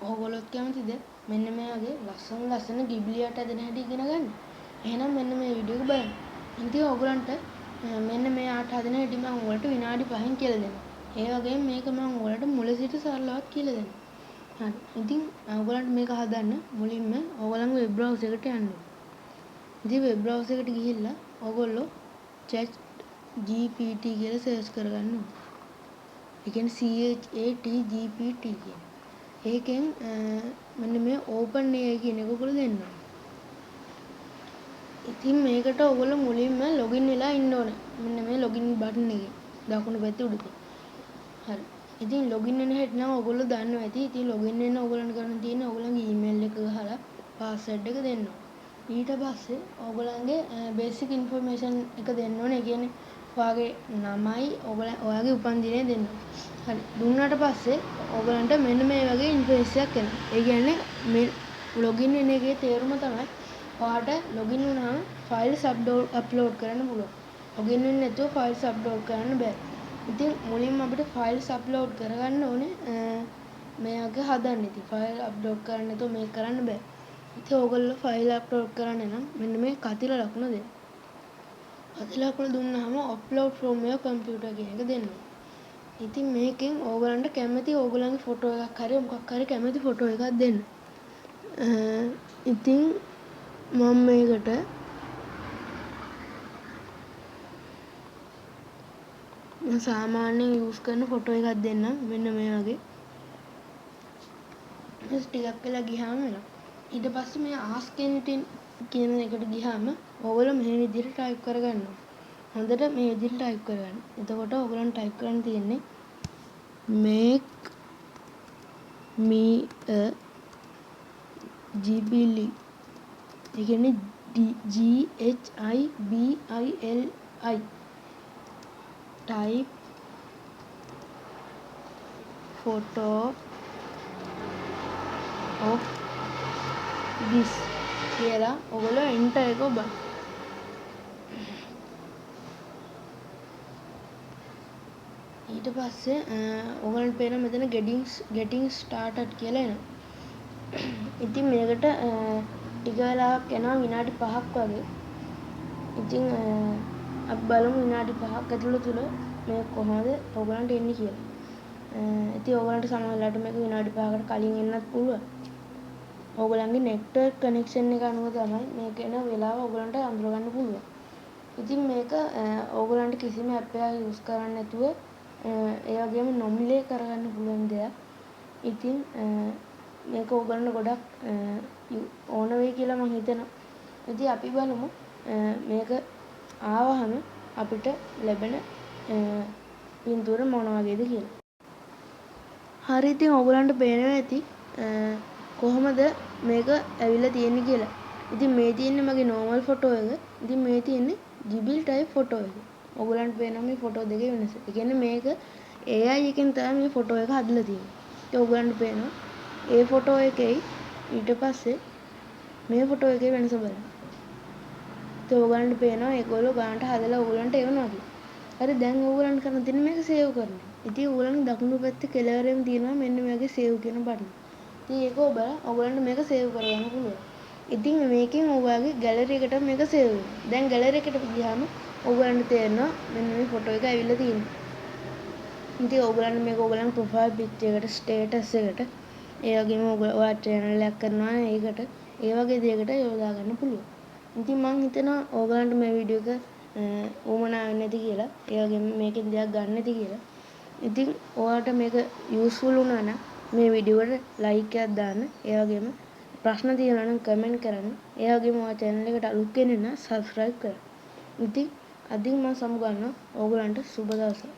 ඕගොල්ලොත් කැමතිද මෙන්න මේ වගේ ලස්සන ගිබ්ලි ආට හදන හැටි ඉගෙන ගන්න? එහෙනම් මෙන්න මේ වීඩියෝ එක බලන්න. ඉතින් ඕගොල්ලන්ට මෙන්න මේ ආට හදන හැටි මම ඔයාලට විනාඩි 5න් කියලා දෙනවා. ඒ වගේම මේක මම ඔයාලට මුල සිට සරලවත් කියලා දෙනවා. හරි. ඉතින් ඔයගොල්ලන්ට මේක හදන්න මුලින්ම ඔයගොල්ලන්ගේ වෙබ් බ්‍රවුසර් එකට යන්න ඕනේ. ඉතින් වෙබ් බ්‍රවුසර් එකට ගිහිල්ලා ඔයගොල්ලෝ chat GPT කියලා සර්ච් කරගන්න ඕනේ. ඒ කියන්නේ ChatGPT කියන. ඒකෙන් මෙන්න මේ open AI කියන එක ඔයගොල්ලෝ දෙන්න ඕනේ. ඉතින් මේකට ඔයගොල්ලෝ මුලින්ම login වෙලා ඉන්න ඕනේ. මෙන්න මේ login button එකේ දකුණු පැත්තේ උඩ තියෙන. හරි. ඉතින් login වෙන හැටි නම් ඔයගොල්ලෝ දන්නවා ඇති. ඉතින් login වෙන්න ඔයගොල්ලන්ට කරන්න තියෙන්නේ ඔයගොල්ලන්ගේ email එක ගහලා password එක දෙන්න ඕනේ. ඊට පස්සේ ඔයගොල්ලන්ගේ basic information එක දෙන්න ඕනේ. ඒ කියන්නේ ඔයාගේ නමයි ඔයාගේ උපන්දිනය දෙන්න ඕනේ. හරි. දුන්නාට පස්සේ ඔයගොල්ලන්ට මෙන්න මේ වගේ ඉන්ටර්ෆේස් එකක් එනවා. ඒ කියන්නේ මේ login වෙන එකේ තේරුම තමයි ඔයාට login වුණාම files upload කරන්න පුළුවන්. login වෙන්නේ නැතුව files upload කරන්න බෑ. ඉතින් මුලින්ම අපිට files upload කරගන්න ඕනේ මේක හදන්න. ඉතින් file upload කරන්න නැතුව මේක කරන්න බෑ. ඉතින් ඕගොල්ලෝ file upload කරන්න නම් මෙන්න මේ කතිල ලකුණ දෙන්න. කතිල ලකුණ දුන්නාම upload from your computer කියන එක දෙන්න ඕනේ. ඉතින් මේකෙන් ඕගොල්ලන්ට කැමති ඕගොල්ලන්ගේ ෆොටෝ එකක් හරි මොකක් හරි කැමති ෆොටෝ එකක් දෙන්න. ඉතින් මම මේකට සාමාන්‍යයෙන් යූස් කරන ෆොටෝ එකක් දෙන්නම්. මෙන්න මේ වගේ. ටිකක් වෙලා ගියාම එනවා. ඊට පස්සේ මේ ask anything කියන එකට ගියාම ඕගොල්ලෝ මේ විදිහට ටයිප් කරගන්න ඕනේ. හොඳට මේ විදිහට ටයිප් කරගන්න. එතකොට ඕගොල්ලන් ටයිප් කරන්න තියෙන්නේ make me a ghibli. ඒ කියන්නේ GHIBILI type photo of this කියලා ඔයගොල්ලෝ enter එක ඔබන්න. ඊට පස්සේ ඔයගොල්ලන්ට පේන මෙතන getting started කියලා එනවා. ඉතින් මේකට ටික වෙලාවක් යනවා විනාඩි 5ක් වගේ. ඉතින් අපි බලමු විනාඩි 5ක් ඇතුළත තුල මේ කොහොමද ඔයගොල්ලන්ට එන්නේ කියලා. ඉතින් ඔයගොල්ලන්ට සමහර වෙලාවට මේක විනාඩි 5කට කලින් එන්නත් පුළුවන්. ඔයගොල්ලන්ගේ network connection එක අනුව තමයි මේක එන වෙලාව ඔයගොල්ලන්ට අඳුර ගන්න පුළුවන්. ඉතින් මේක ඔයගොල්ලන්ට කිසිම app එකක් use කරන්න නැතුව ඒ වගේම නොමිලේ කරගන්න පුළුවන් දෙයක්. ඉතින් මේක ඔයගොල්ලන්ට ගොඩක් ඕන වෙයි කියලා මම හිතනවා. ඉතින් අපි බලමු මේක ආවහම අපිට ලැබෙන පින්තූර මොන වගේද කියලා. හරි ඉතින් ඔයගොල්ලන්ට පේනවා ඇති කොහොමද මේක ඇවිල්ලා තියෙන්නේ කියලා. ඉතින් මේ තියෙන්නේ මගේ normal photo එක. ඉතින් මේ තියෙන්නේ ghibli type photo එක. ඔයගොල්ලන්ට පේනවා මේ photo දෙකේ වෙනස. ඒ කියන්නේ මේක AI එකෙන් තමයි මේ photo එක හදලා තියෙන්නේ. ඉතින් ඔයගොල්ලන්ට පේනවා ඒ photo එකේ ඊට පස්සේ මේ photo එකේ වෙනස බලන්න. ඉතින් ඔයගොල්ලන්ට පේනවා ඒගොල්ලෝ ගානට හදලා ඔයගොල්ලන්ට එවනවා කියලා. හරි දැන් ඔයගොල්ලන්ට කරන්න තියෙන්නේ මේක save කරන්න. ඉතින් ඔයගොල්ලන්ගේ දකුණු පැත්තේ කෙළවරේම තියෙනවා මෙන්න මේකේ save කියන බටන්. ඉතින් ඒක ඔබලා ඔයගොල්ලන්ට මේක save කරගන්න පුළුවන්. ඉතින් මේකෙන් ඔයාගේ gallery එකට මේක save වෙනවා. දැන් gallery එකට ගියාම ඔයගොල්ලන්ට තේරෙනවා මෙන්න මේ photo එක ඇවිල්ලා තියෙන්නේ. ඉතින් ඔයගොල්ලන්ට මේක ඔයගොල්ලන්ගේ profile picture එකට status එකට ඒ වගේම ඔයා channel එකක් කරනවා නම් ඒකට ඒ වගේ දෙයකට යොදා ගන්න පුළුවන්. ඉතින් මම හිතනවා ඔයගොල්ලන්ට මේ වීඩියෝ එක උවමනා වෙන්නේ නැති කියලා. ඒ වගේම මේකෙන් දෙයක් ගන්න නැති කියලා. ඉතින් ඔයාලට මේක යූස්ෆුල් වුණා නම් මේ වීඩියෝ එකට ලයික් එකක් දාන්න. ඒ වගේම ප්‍රශ්න තියෙනවා නම් කමෙන්ට් කරන්න. ඒ වගේම ඔයා channel එකට අලුත් කෙනෙක් නම් subscribe කරන්න. ඉතින් අදින් මම සමු ගන්නවා. ඕගොල්ලන්ට සුබ දවසක්.